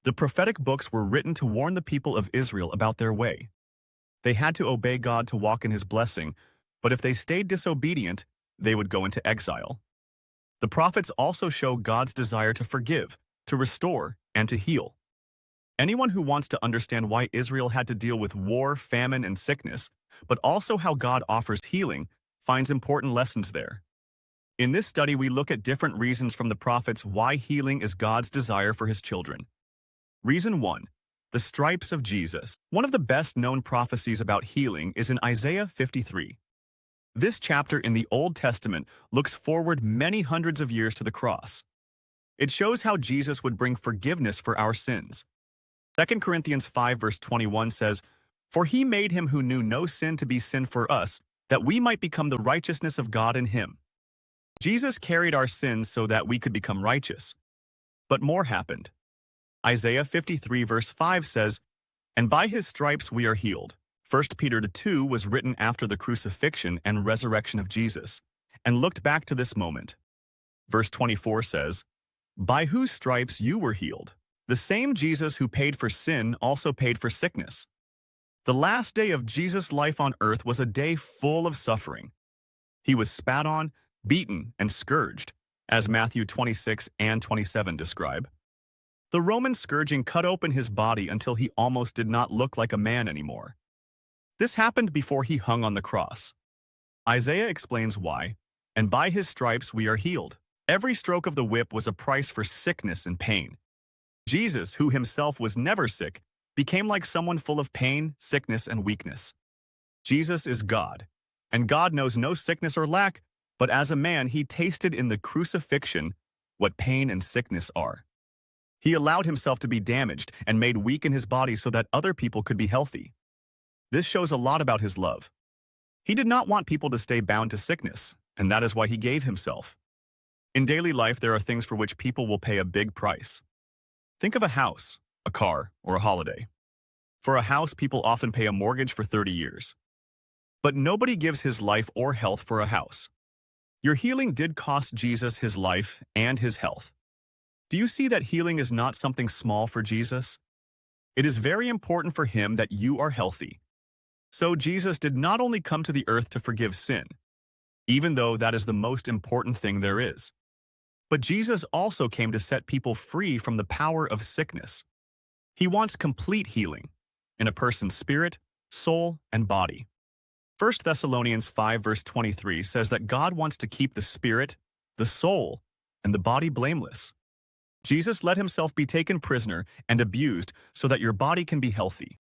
The prophetic books were written to warn the people of Israel about their way. They had to obey God to walk in his blessing, but if they stayed disobedient, they would go into exile. The prophets also show God's desire to forgive, to restore, and to heal. Anyone who wants to understand why Israel had to deal with war, famine, and sickness, but also how God offers healing, finds important lessons there. In this study, we look at different reasons from the prophets why healing is God's desire for his children. Reason 1. The stripes of Jesus. One of the best-known prophecies about healing is in Isaiah 53. This chapter in the Old Testament looks forward many hundreds of years to the cross. It shows how Jesus would bring forgiveness for our sins. 2 Corinthians 5 verse 21 says, "For he made him who knew no sin to be sin for us, that we might become the righteousness of God in him." Jesus carried our sins so that we could become righteous. But more happened. Isaiah 53 verse 5 says, "And by his stripes we are healed." 1 Peter 2 was written after the crucifixion and resurrection of Jesus, and looked back to this moment. Verse 24 says, "By whose stripes you were healed." The same Jesus who paid for sin also paid for sickness. The last day of Jesus' life on earth was a day full of suffering. He was spat on, beaten, and scourged, as Matthew 26 and 27 describe. The Roman scourging cut open his body until he almost did not look like a man anymore. This happened before he hung on the cross. Isaiah explains why, "And by his stripes we are healed." Every stroke of the whip was a price for sickness and pain. Jesus, who himself was never sick, became like someone full of pain, sickness, and weakness. Jesus is God, and God knows no sickness or lack, but as a man he tasted in the crucifixion what pain and sickness are. He allowed himself to be damaged and made weak in his body so that other people could be healthy. This shows a lot about his love. He did not want people to stay bound to sickness, and that is why he gave himself. In daily life, there are things for which people will pay a big price. Think of a house, a car, or a holiday. For a house, people often pay a mortgage for 30 years. But nobody gives his life or health for a house. Your healing did cost Jesus his life and his health. Do you see that healing is not something small for Jesus? It is very important for him that you are healthy. So Jesus did not only come to the earth to forgive sin, even though that is the most important thing there is, but Jesus also came to set people free from the power of sickness. He wants complete healing in a person's spirit, soul, and body. 1 Thessalonians 5 verse 23 says that God wants to keep the spirit, the soul, and the body blameless. Jesus let himself be taken prisoner and abused so that your body can be healthy.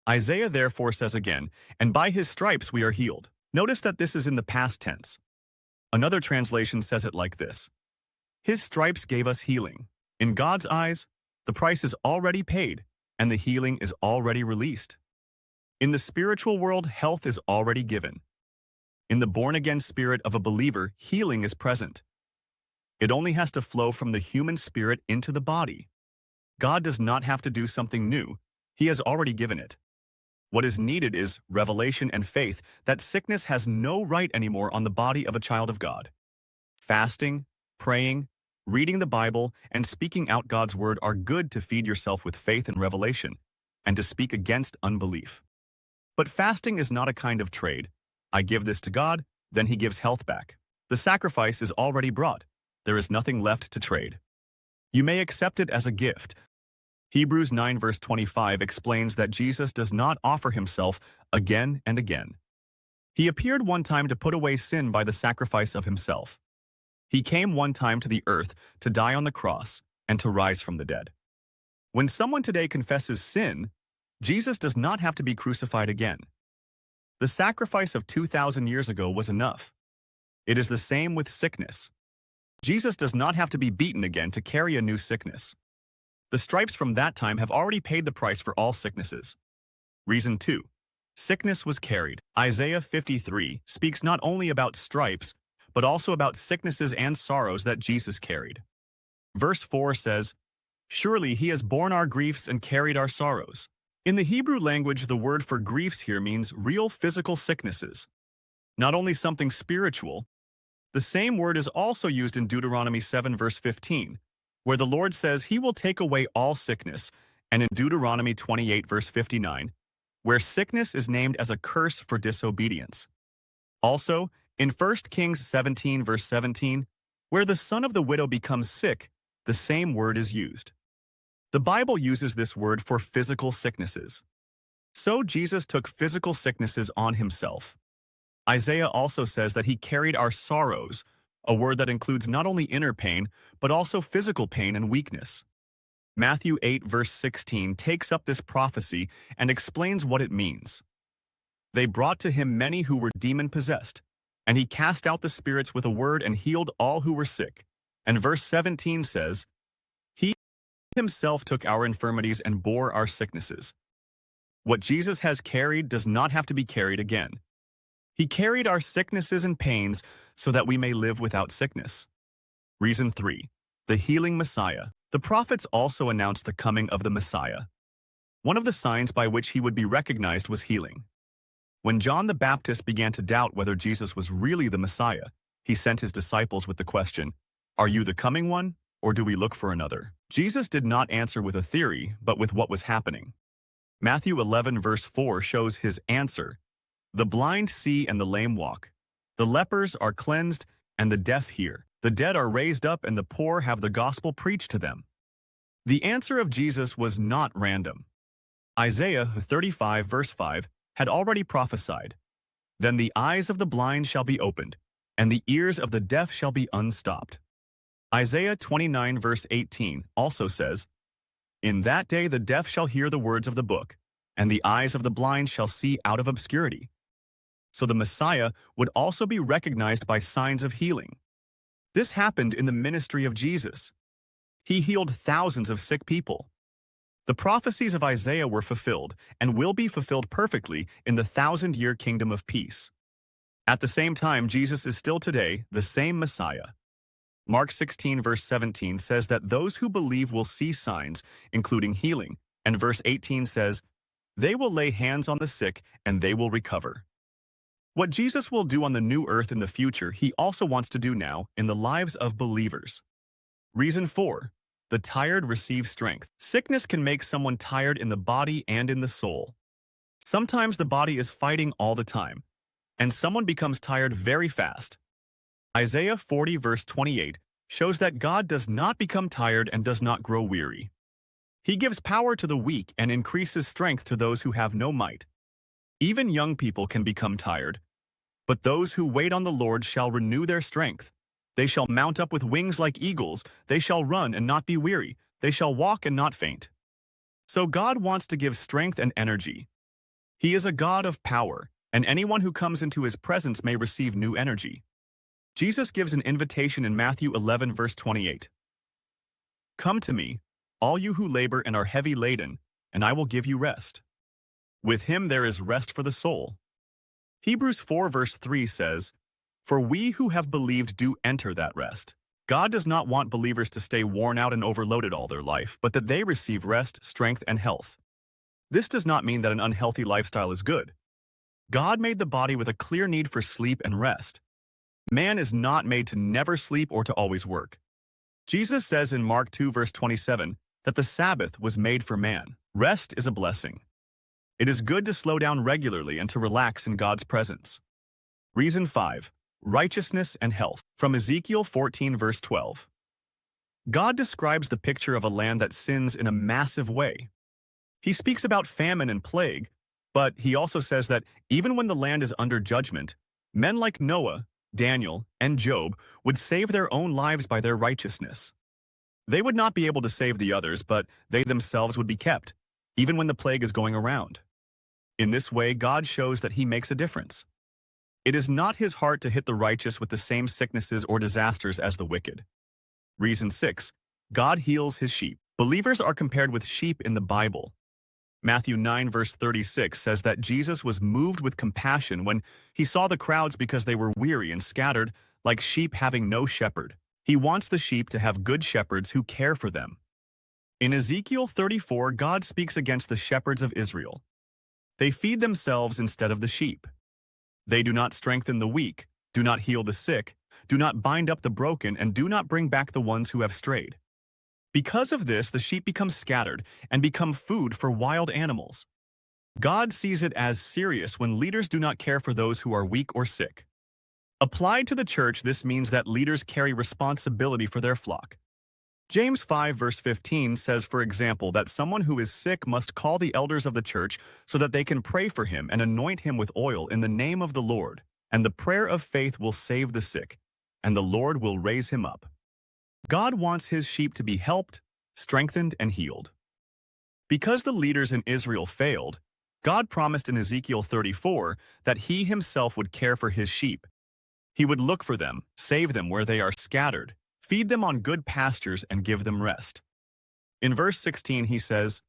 Isaiah therefore says again, "And by his stripes we are healed." Notice that this is in the past tense. Another translation says it like this: "His stripes gave us healing." In God's eyes, the price is already paid, and the healing is already released. In the spiritual world, health is already given. In the born-again spirit of a believer, healing is present. It only has to flow from the human spirit into the body. God does not have to do something new. He has already given it. What is needed is revelation and faith that sickness has no right anymore on the body of a child of God. Fasting, praying, reading the Bible, and speaking out God's word are good to feed yourself with faith and revelation, and to speak against unbelief. But fasting is not a kind of trade. I give this to God, then he gives health back. The sacrifice is already brought. There is nothing left to trade. You may accept it as a gift. Hebrews 9 verse 25 explains that Jesus does not offer himself again and again. He appeared one time to put away sin by the sacrifice of himself. He came one time to the earth to die on the cross and to rise from the dead. When someone today confesses sin, Jesus does not have to be crucified again. The sacrifice of 2,000 years ago was enough. It is the same with sickness. Jesus does not have to be beaten again to carry a new sickness. The stripes from that time have already paid the price for all sicknesses. Reason 2. Sickness was carried. Isaiah 53 speaks not only about stripes, but also about sicknesses and sorrows that Jesus carried. Verse 4 says, "Surely he has borne our griefs and carried our sorrows." In the Hebrew language, the word for griefs here means real physical sicknesses, not only something spiritual. The same word is also used in Deuteronomy 7 verse 15, where the Lord says he will take away all sickness, and in Deuteronomy 28 verse 59, where sickness is named as a curse for disobedience. Also, in 1 Kings 17 verse 17, where the son of the widow becomes sick, the same word is used. The Bible uses this word for physical sicknesses. So Jesus took physical sicknesses on himself. Isaiah also says that he carried our sorrows, a word that includes not only inner pain, but also physical pain and weakness. Matthew 8 verse 16 takes up this prophecy and explains what it means. They brought to him many who were demon-possessed, and he cast out the spirits with a word and healed all who were sick. And verse 17 says, he himself took our infirmities and bore our sicknesses. What Jesus has carried does not have to be carried again. He carried our sicknesses and pains so that we may live without sickness. Reason 3. The healing Messiah. The prophets also announced the coming of the Messiah. One of the signs by which he would be recognized was healing. When John the Baptist began to doubt whether Jesus was really the Messiah, he sent his disciples with the question, "Are you the coming one, or do we look for another?" Jesus did not answer with a theory, but with what was happening. Matthew 11 verse 4 shows his answer. The blind see and the lame walk. The lepers are cleansed and the deaf hear. The dead are raised up and the poor have the gospel preached to them. The answer of Jesus was not random. Isaiah 35 verse 5 had already prophesied, "Then the eyes of the blind shall be opened, and the ears of the deaf shall be unstopped." Isaiah 29 verse 18 also says, "In that day the deaf shall hear the words of the book, and the eyes of the blind shall see out of obscurity." So the Messiah would also be recognized by signs of healing. This happened in the ministry of Jesus. He healed thousands of sick people. The prophecies of Isaiah were fulfilled and will be fulfilled perfectly in the 1,000-year kingdom of peace. At the same time, Jesus is still today the same Messiah. Mark 16 verse 17 says that those who believe will see signs, including healing, and verse 18 says, "They will lay hands on the sick and they will recover." What Jesus will do on the new earth in the future, he also wants to do now in the lives of believers. Reason 4. The tired receive strength. Sickness can make someone tired in the body and in the soul. Sometimes the body is fighting all the time, and someone becomes tired very fast. Isaiah 40 verse 28 shows that God does not become tired and does not grow weary. He gives power to the weak and increases strength to those who have no might. Even young people can become tired. But those who wait on the Lord shall renew their strength. They shall mount up with wings like eagles. They shall run and not be weary. They shall walk and not faint. So God wants to give strength and energy. He is a God of power, and anyone who comes into his presence may receive new energy. Jesus gives an invitation in Matthew 11 verse 28. "Come to me, all you who labor and are heavy laden, and I will give you rest." With him there is rest for the soul. Hebrews 4 verse 3 says, "For we who have believed do enter that rest." God does not want believers to stay worn out and overloaded all their life, but that they receive rest, strength, and health. This does not mean that an unhealthy lifestyle is good. God made the body with a clear need for sleep and rest. Man is not made to never sleep or to always work. Jesus says in Mark 2 verse 27 that the Sabbath was made for man. Rest is a blessing. It is good to slow down regularly and to relax in God's presence. Reason 5. Righteousness and health. From Ezekiel 14 verse 12. God describes the picture of a land that sins in a massive way. He speaks about famine and plague, but he also says that even when the land is under judgment, men like Noah, Daniel, and Job would save their own lives by their righteousness. They would not be able to save the others, but they themselves would be kept, even when the plague is going around. In this way, God shows that he makes a difference. It is not his heart to hit the righteous with the same sicknesses or disasters as the wicked. Reason 6. God heals his sheep. Believers are compared with sheep in the Bible. Matthew 9 verse 36 says that Jesus was moved with compassion when he saw the crowds because they were weary and scattered, like sheep having no shepherd. He wants the sheep to have good shepherds who care for them. In Ezekiel 34, God speaks against the shepherds of Israel. They feed themselves instead of the sheep. They do not strengthen the weak, do not heal the sick, do not bind up the broken, and do not bring back the ones who have strayed. Because of this, the sheep become scattered and become food for wild animals. God sees it as serious when leaders do not care for those who are weak or sick. Applied to the church, this means that leaders carry responsibility for their flock. James 5 verse 15 says, for example, that someone who is sick must call the elders of the church so that they can pray for him and anoint him with oil in the name of the Lord. And the prayer of faith will save the sick, and the Lord will raise him up. God wants his sheep to be helped, strengthened, and healed. Because the leaders in Israel failed, God promised in Ezekiel 34 that he himself would care for his sheep. He would look for them, save them where they are scattered, feed them on good pastures, and give them rest. In verse 16 he says,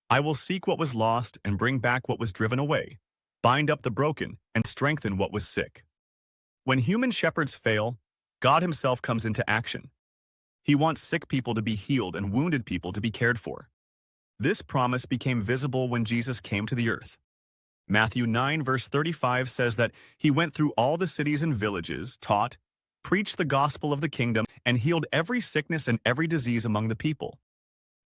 I will seek what was lost and bring back what was driven away, bind up the broken, and strengthen what was sick. When human shepherds fail, God himself comes into action. He wants sick people to be healed and wounded people to be cared for. This promise became visible when Jesus came to the earth. Matthew 9 verse 35 says that he went through all the cities and villages, taught, preached the gospel of the kingdom, and healed every sickness and every disease among the people.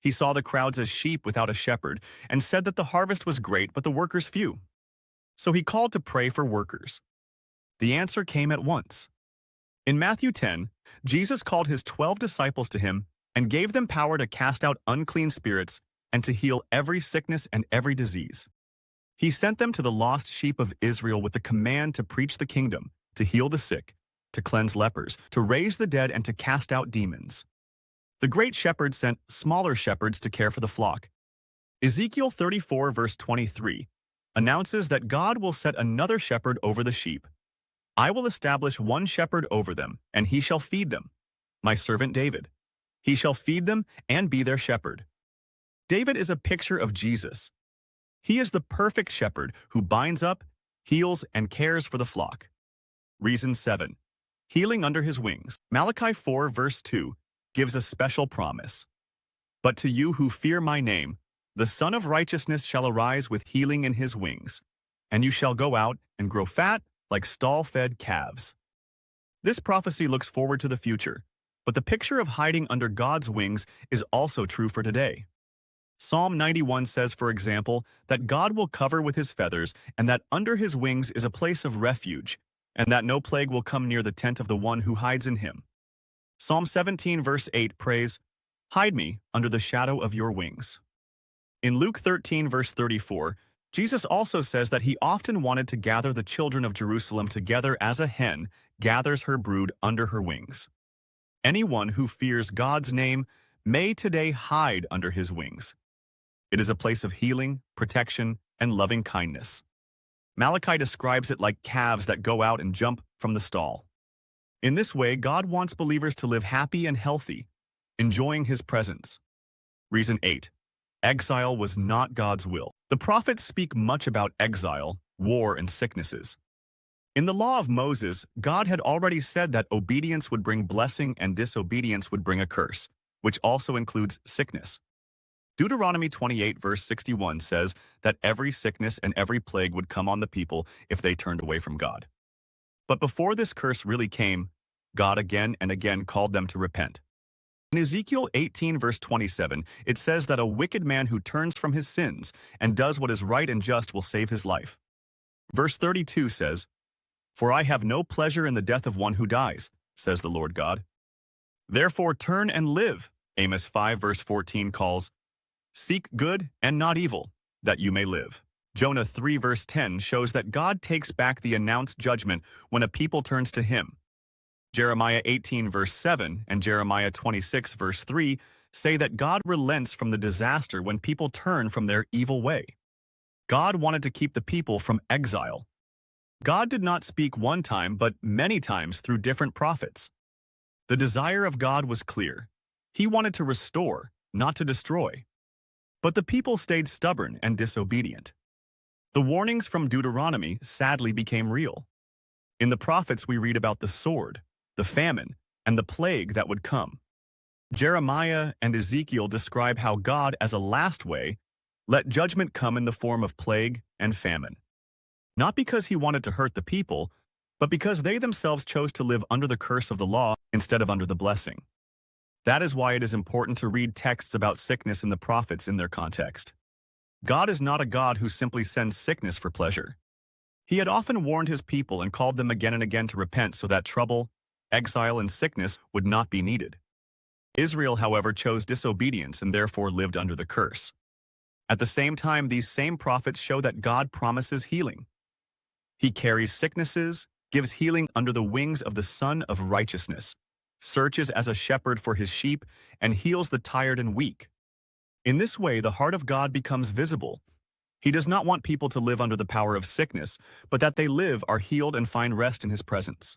He saw the crowds as sheep without a shepherd, and said that the harvest was great but the workers few. So he called to pray for workers. The answer came at once. In Matthew 10, Jesus called his 12 disciples to him and gave them power to cast out unclean spirits and to heal every sickness and every disease. He sent them to the lost sheep of Israel with the command to preach the kingdom, to heal the sick, to cleanse lepers, to raise the dead, and to cast out demons. The great shepherd sent smaller shepherds to care for the flock. Ezekiel 34 verse 23 announces that God will set another shepherd over the sheep. I will establish one shepherd over them, and he shall feed them, my servant David. He shall feed them and be their shepherd. David is a picture of Jesus. He is the perfect shepherd who binds up, heals, and cares for the flock. Reason 7. Healing under his wings. Malachi 4 verse 2 gives a special promise. But to you who fear my name, the Son of Righteousness shall arise with healing in his wings, and you shall go out and grow fat like stall-fed calves. This prophecy looks forward to the future, but the picture of hiding under God's wings is also true for today. Psalm 91 says, for example, that God will cover with his feathers, and that under his wings is a place of refuge, and that no plague will come near the tent of the one who hides in him. Psalm 17 verse 8 prays, hide me under the shadow of your wings. In Luke 13 verse 34, Jesus also says that he often wanted to gather the children of Jerusalem together as a hen gathers her brood under her wings. Anyone who fears God's name may today hide under his wings. It is a place of healing, protection, and loving kindness. Malachi describes it like calves that go out and jump from the stall. In this way, God wants believers to live happy and healthy, enjoying his presence. Reason 8. Exile was not God's will. The prophets speak much about exile, war, and sicknesses. In the law of Moses, God had already said that obedience would bring blessing and disobedience would bring a curse, which also includes sickness. Deuteronomy 28 verse 61 says that every sickness and every plague would come on the people if they turned away from God. But before this curse really came, God again and again called them to repent. In Ezekiel 18 verse 27, it says that a wicked man who turns from his sins and does what is right and just will save his life. Verse 32 says, For I have no pleasure in the death of one who dies, says the Lord God. Therefore turn and live, Amos 5 verse 14 calls, Seek good and not evil, that you may live. Jonah 3 verse 10 shows that God takes back the announced judgment when a people turns to him. Jeremiah 18 verse 7 and Jeremiah 26 verse 3 say that God relents from the disaster when people turn from their evil way. God wanted to keep the people from exile. God did not speak one time but many times through different prophets. The desire of God was clear. He wanted to restore, not to destroy. But the people stayed stubborn and disobedient. The warnings from Deuteronomy sadly became real. In the prophets we read about the sword, the famine, and the plague that would come. Jeremiah and Ezekiel describe how God, as a last way, let judgment come in the form of plague and famine. Not because he wanted to hurt the people, but because they themselves chose to live under the curse of the law instead of under the blessing. That is why it is important to read texts about sickness in the prophets in their context. God is not a God who simply sends sickness for pleasure. He had often warned his people and called them again and again to repent so that trouble, exile, and sickness would not be needed. Israel, however, chose disobedience and therefore lived under the curse. At the same time, these same prophets show that God promises healing. He carries sicknesses, gives healing under the wings of the Son of Righteousness, searches as a shepherd for his sheep, and heals the tired and weak. In this way, the heart of God becomes visible. He does not want people to live under the power of sickness, but that they live, are healed, and find rest in his presence.